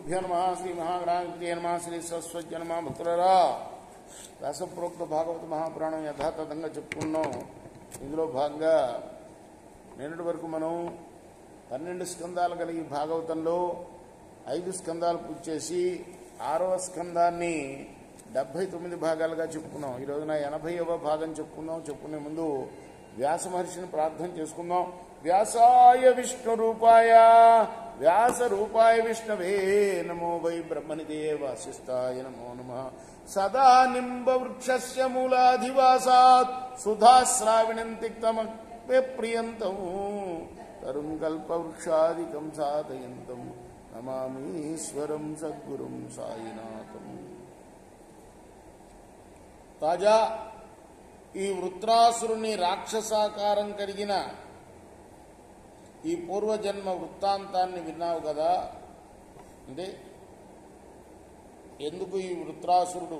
శ్రీగురుభ్యో నమః. శ్రీ మహాగణాధిపతయే నమః. శ్రీ సరస్వతి నమః. భక్తులారా, వ్యాసప్రోక్త భాగవత మహాపురాణం యథాతథంగా చెప్పుకున్నాం. ఇందులో భాగంగా నిన్నటి వరకు మనం 12 స్కందాలు కలిగి భాగవతంలో 5 స్కందాలు పూర్తి చేసి 6వ స్కందాన్ని 79 భాగాలుగా చెప్పుకున్నాం. ఈ రోజున 80వ భాగం చెప్పుకుందాం. చెప్పుకునే ముందు వ్యాస మహర్షిని ప్రార్థన చేసుకుందాం. వ్యాసాయ విష్ణు రూపాయ వ్యాస రూపాయ విష్ణవే నమో వై బ్రహ్మనిదే వాసిష్ఠాయ నమో నమః. సదా నింబ వృక్షస్య మూలాధివాసాత్ సుధాశ్రావిణం తిక్తమగ్నే ప్రియంతం తరుం కల్పవృక్షాదికం సాధయంతం నమామీశ్వరం సద్గురుం సాయినాథం. తాజా ఈ వృత్రాసురుని రాక్షసాకారం కలిగిన ఈ పూర్వజన్మ వృత్తాంతాన్ని విన్నావు కదా. అంటే ఎందుకు ఈ వృత్రాసురుడు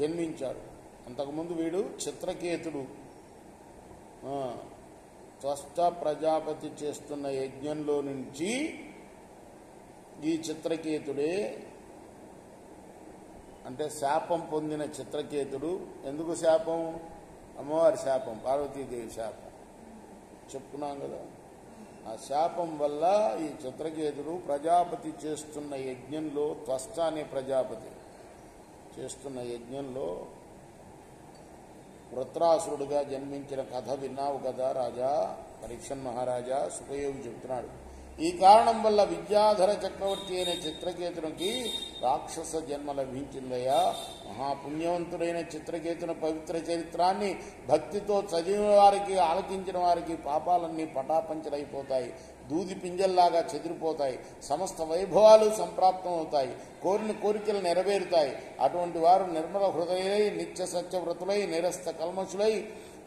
జన్మించాడు? అంతకుముందు వీడు చిత్రకేతుడు త్వష్ట ప్రజాపతి చేస్తున్న యజ్ఞంలో నుంచి ఈ చిత్రకేతుడే, అంటే శాపం పొందిన చిత్రకేతుడు. ఎందుకు శాపం? అమ్మవారి శాపం, పార్వతీదేవి శాపం చెప్పుకున్నాం కదా. ఆ శాపం వల్ల ఈ చిత్రకేతుడు ప్రజాపతి చేస్తున్న యజ్ఞంలో, త్వష్ట అనే ప్రజాపతి చేస్తున్న యజ్ఞంలో వృత్రాసురుడుగా జన్మించిన కథ విన్నావు కదా రాజా. పరీక్షన్ మహారాజా సుఖయోగి చెబుతున్నాడు. ఈ కారణం వల్ల విద్యాధర చక్రవర్తి అయిన చిత్రకేతునికి రాక్షస జన్మ లభించిందయ్యా. మహాపుణ్యవంతుడైన చిత్రకేతుని పవిత్ర చరిత్రాన్ని భక్తితో చదివిన వారికి, ఆలకించిన వారికి పాపాలన్నీ పటాపంచలైపోతాయి, దూది పింజల్లాగా చెదిరిపోతాయి, సమస్త వైభవాలు సంప్రాప్తం అవుతాయి, కోరిన కోరికలు నెరవేరుతాయి. అటువంటి వారు నిర్మల హృదయులై, నిత్య సత్యవ్రతులై, నిరస్త కల్మషులై,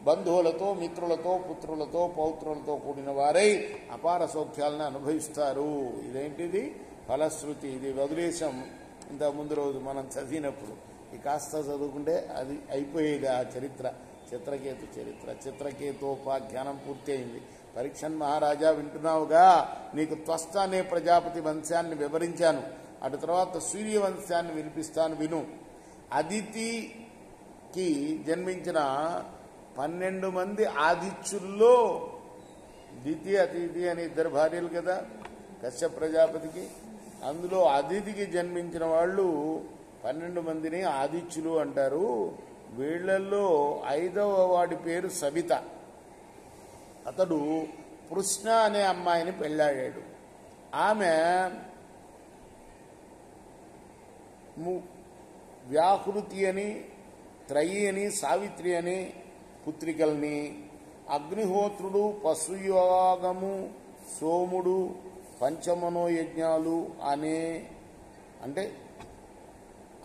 బంధువులతో, మిత్రులతో, పుత్రులతో, పౌత్రులతో కూడిన వారై అపార సౌఖ్యాలను అనుభవిస్తారు. ఇదేంటిది? ఫలశ్రుతి. ఇది వదిలేశం ఇంత ముందు రోజు మనం చదివినప్పుడు. ఈ కాస్త చదువుకుంటే అది అయిపోయేది ఆ చరిత్ర, చిత్రకేతు చరిత్ర. చిత్రకేతోపాఖ్యానం పూర్తి అయింది. పరీక్షన్ మహారాజా వింటున్నావుగా. నీకు త్వష్ట అనే ప్రజాపతి వంశాన్ని వివరించాను. అటు తర్వాత సూర్యవంశాన్ని వినిపిస్తాను విను. అదితికి జన్మించిన 12 మంది ఆదిత్యుల్లో దితి, అతిథి అని 2 భార్యలు కదా కశ్యప ప్రజాపతికి. అందులో అదితికి జన్మించిన వాళ్ళు 12 మందిని ఆదిత్యులు అంటారు. వీళ్లలో 5వ వాడి పేరు సవిత. అతడు పృష్ణ అనే అమ్మాయిని పెళ్ళాడాడు. ఆమె వ్యాహృతి అని, త్రయి అని, సావిత్రి అని పుత్రికల్ని, అగ్నిహోత్రుడు, పశుయోగము, సోముడు, పంచమనోయజ్ఞాలు అనే, అంటే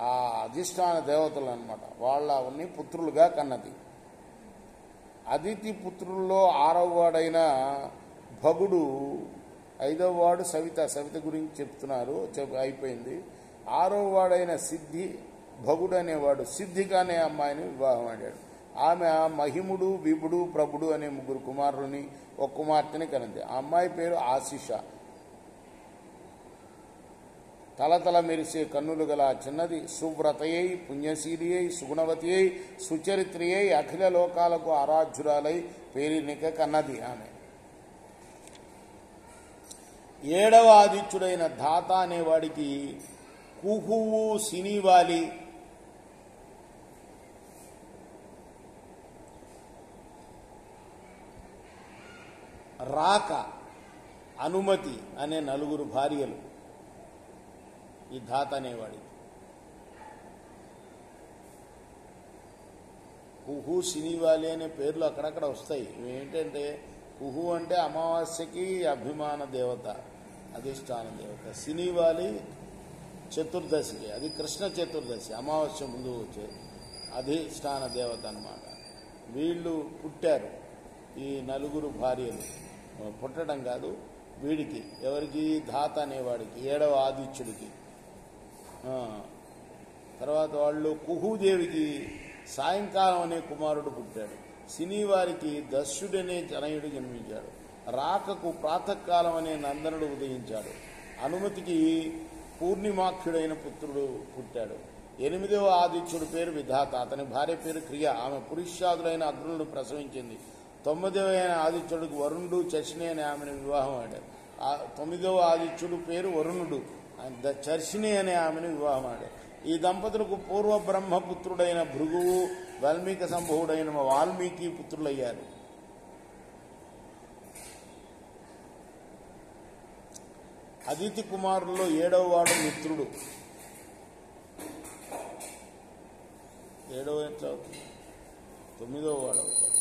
ఆ అధిష్టాన దేవతలు అన్నమాట, వాళ్ళని పుత్రులుగా కన్నది. అదితి పుత్రుల్లో 6వ వాడైన భగుడు, 5వ వాడు సవిత. సవిత గురించి చెప్తున్నారు, అయిపోయింది. 6వ వాడైన సిద్ధి, భగుడు అనేవాడు సిద్ధిక అనే అమ్మాయిని వివాహం ఆడాడు. ఆమె మహిముడు, విభుడు, ప్రభుడు అనే 3 కుమారుని, 1 కుమార్తెని కనింది. ఆ అమ్మాయి పేరు ఆశిష. తలతల మెరిసే కన్నులు గల చిన్నది, సువ్రతయై, పుణ్యశీలి అయి, సుగుణవతి అయి, సుచరిత్రి అయి, అఖిల లోకాలకు ఆరాధ్యురాలై పేరినిక కన్నది ఆమె. 7వ ఆదిత్యుడైన ధాత అనేవాడికి కుహువు, సినివాలి, రాక, అనుమతి అనే 4 భార్యలు ఈ ధాత అనేవాడి. కుహు, సినివాలి అనే పేర్లు అక్కడక్కడ వస్తాయి. ఏంటంటే కుహు అంటే అమావాస్యకి అభిమాన దేవత, అధిష్టాన దేవత. సినివాలి చతుర్దశికి, అది కృష్ణ చతుర్దశి, అమావాస్య ముందు వచ్చే అధిష్టాన దేవత అన్నమాట. వీళ్ళు పుట్టారు, ఈ 4 భార్యలు. పుట్టడం కాదు, వీడికి, ఎవరికి? ధాత అనేవాడికి, 7వ ఆదిత్యుడికి. తర్వాత వాళ్ళు కుహుదేవికి సాయంకాలం అనే కుమారుడు పుట్టాడు. సినీవారికి దస్యుడనే తనయుడు జన్మించాడు. రాకకు ప్రాతకాలం అనే నందనుడు ఉదయించాడు. అనుమతికి పూర్ణిమాఖ్యుడైన పుత్రుడు పుట్టాడు. 8వ ఆదిత్యుడి పేరు విధాత. అతని భార్య పేరు క్రియ. ఆమె పురుషాదులైన అగ్నులను ప్రసవించింది. 9వ ఆదిత్యుడికి వరుణుడు చర్షిణి అనే ఆమెను వివాహం ఆడాడు. 9వ ఆదిత్యుడు పేరు వరుణుడు, చర్షిణి అనే ఆమెను వివాహం ఆడాడు. ఈ దంపతులకు పూర్వ బ్రహ్మపుత్రుడైన భృగువు, వాల్మీకి సంభవుడైన వాల్మీకి పుత్రులయ్యారు. అదితి కుమారుల్లో 7వ వాడు మిత్రుడు. 7వ ఎట్లా అవుతుంది? 9వ వాడు అవుతాడు.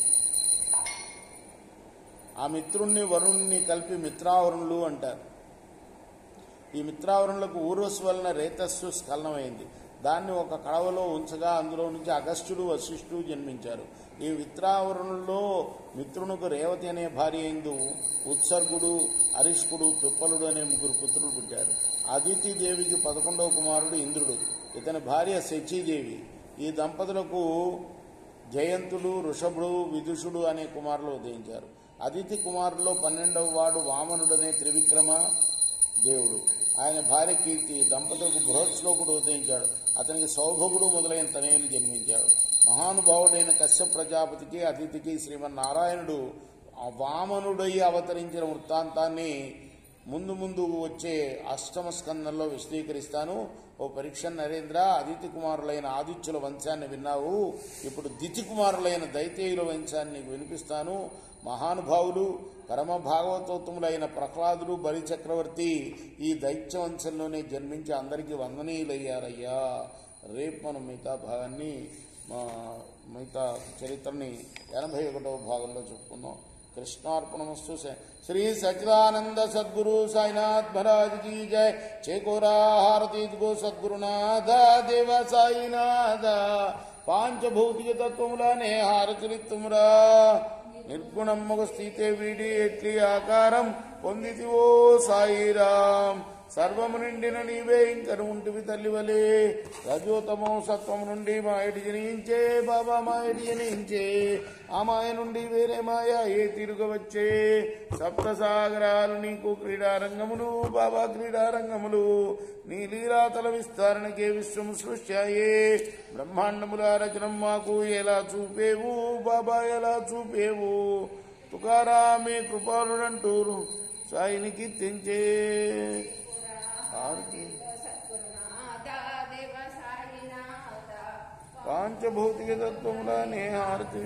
ఆ మిత్రుణ్ణి వరుణుణ్ణి కలిపి మిత్రావరుణులు అంటారు. ఈ మిత్రావరుణులకు ఊర్వశి వలన రేతస్సు స్ఖలనమైంది. దాన్ని ఒక కడవలో ఉంచగా అందులో నుంచి అగస్త్యుడు, వశిష్ఠుడు జన్మించారు. ఈ మిత్రావరుణుల్లో మిత్రునికి రేవతి అనే భార్య అయిందు ఉత్సర్గుడు, అరిష్కుడు, పిప్పలుడు అనే 3 పుత్రులు పుట్టారు. అదితి దేవికి 11వ కుమారుడు ఇంద్రుడు. ఇతని భార్య శచీదేవి. ఈ దంపతులకు జయంతుడు, ఋషభుడు, విదుషుడు అనే కుమారులు ఉదయించారు. అదితి కుమారుల్లో 12వ వాడు వామనుడనే త్రివిక్రమ దేవుడు. ఆయన భార్య కీర్తి. దంపతులకు బృహత్శ్లోకుడు ఉదయించాడు. అతనికి సౌభగుడు మొదలైన తనయులు జన్మించాడు. మహానుభావుడైన కశ్యప ప్రజాపతికి అదితికి శ్రీమన్నారాయణుడు వామనుడై అవతరించిన వృత్తాంతాన్ని ముందు ముందు వచ్చే 8వ స్కందంలో విశదీకరిస్తాను. ఓ పరీక్ష నరేంద్ర, అదితి కుమారులైన ఆదిత్యుల వంశాన్ని విన్నావు. ఇప్పుడు దితి కుమారులైన దైతేయుల వంశాన్ని నీకు వినిపిస్తాను. మహానుభావులు పరమ భాగవతోత్తములైన ప్రహ్లాదుడు, బలిచక్రవర్తి ఈ దైత్య వంశంలోనే జన్మించి అందరికీ వందనీయులయ్యారయ్యా. రేపు మనం మిగతా భాగాన్ని మిగతా చరిత్రని 81వ భాగంలో చెప్పుకుందాం. कृष्णार्पणमस्तु। श्री सच्चिदानंद सद्गुरु साईनाथ महाराज की जय। चेकोरा हारती गो सद्गुरुनाथ देव साईनाथ। पांचभौतिक तत्वमुलने हारचरितुमरा निर्गुणम्मग स्थिते वीडी एट्ली आकारं పొందితివో సాయిరాం। సర్వము నిండిన నీవే ఇంకను ఉంటివి తల్లివలే। రజోతమో సత్వము నుండి మాయటి జనించే బాబా, మాయటి జనించే ఆ మాయ నుండి వేరే మాయ ఏ తిరుగవచ్చే। సప్తసాగరాలు నీకు క్రీడారంగములు బాబా, క్రీడారంగములు నీ లీలాతల విస్తరణకే విశ్వము సృష్ట్యాయే। బ్రహ్మాండముల రచనం మాకు ఎలా చూపేవు బాబా, ఎలా చూపేవు। తుకారామే కృపాలుడంటూరు సాయిని కీర్తించే। పాంచభౌతిక తత్వములనే హారతి